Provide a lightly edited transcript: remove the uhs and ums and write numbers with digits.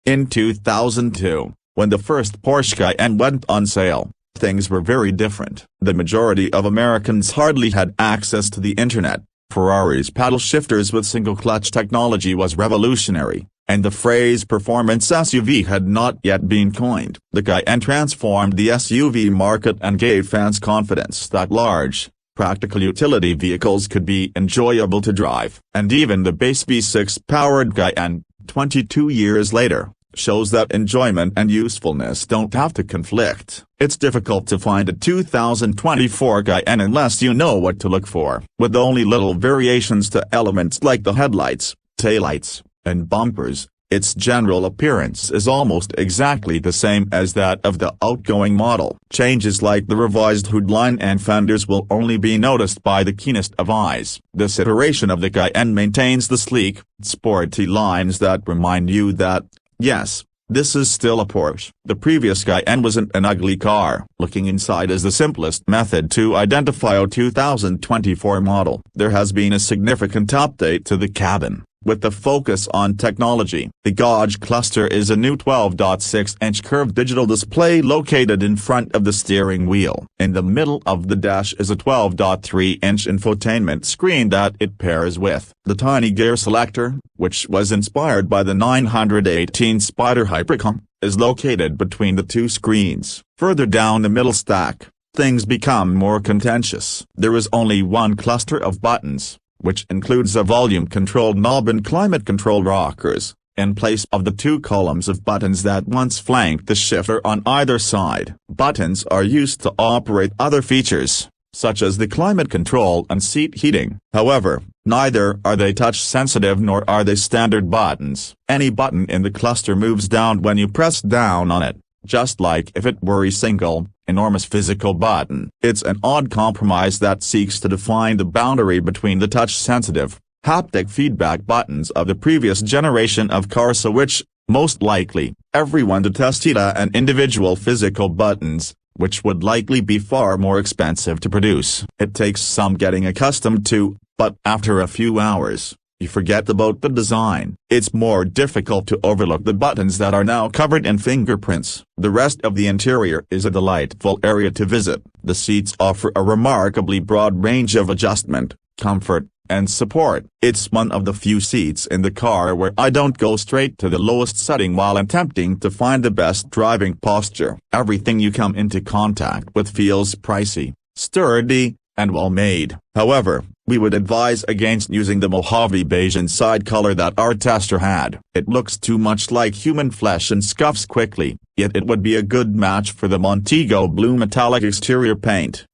In 2002, when the first Porsche Cayenne went on sale, things were very different. The majority of Americans hardly had access to the internet. Ferrari's paddle shifters with single-clutch technology was revolutionary, and the phrase performance SUV had not yet been coined. The Cayenne transformed the SUV market and gave fans confidence that large, practical utility vehicles could be enjoyable to drive. And even the base V6-powered Cayenne, 22 years later, shows that enjoyment and usefulness don't have to conflict. It's difficult to find a 2024 Cayenne unless you know what to look for. With only little variations to elements like the headlights, taillights, and bumpers, its general appearance is almost exactly the same as that of the outgoing model. Changes like the revised hood line and fenders will only be noticed by the keenest of eyes. This iteration of the Cayenne maintains the sleek, sporty lines that remind you that, yes, this is still a Porsche. The previous Cayenne wasn't an ugly car. Looking inside is the simplest method to identify a 2024 model. There has been a significant update to the cabin, with the focus on technology. The gauge cluster is a new 12.6-inch curved digital display located in front of the steering wheel. In the middle of the dash is a 12.3-inch infotainment screen that it pairs with. The tiny gear selector, which was inspired by the 918 Spider Hypercar, is located between the two screens. Further down the middle stack, things become more contentious. There is only one cluster of buttons, which includes a volume-controlled knob and climate-controlled rockers, in place of the two columns of buttons that once flanked the shifter on either side. Buttons are used to operate other features, such as the climate control and seat heating. However, neither are they touch-sensitive nor are they standard buttons. Any button in the cluster moves down when you press down on it, just like if it were a single, enormous physical button. It's an odd compromise that seeks to define the boundary between the touch-sensitive, haptic feedback buttons of the previous generation of cars, so which, most likely, everyone detested, and individual physical buttons, which would likely be far more expensive to produce. It takes some getting accustomed to, but after a few hours, you forget about the design. It's more difficult to overlook the buttons that are now covered in fingerprints. The rest of the interior is a delightful area to visit. The seats offer a remarkably broad range of adjustment, comfort, and support. It's one of the few seats in the car where I don't go straight to the lowest setting while attempting to find the best driving posture. Everything you come into contact with feels pricey, sturdy, and well-made. However, we would advise against using the Mojave beige inside color that our tester had. It looks too much like human flesh and scuffs quickly, yet it would be a good match for the Montego blue metallic exterior paint.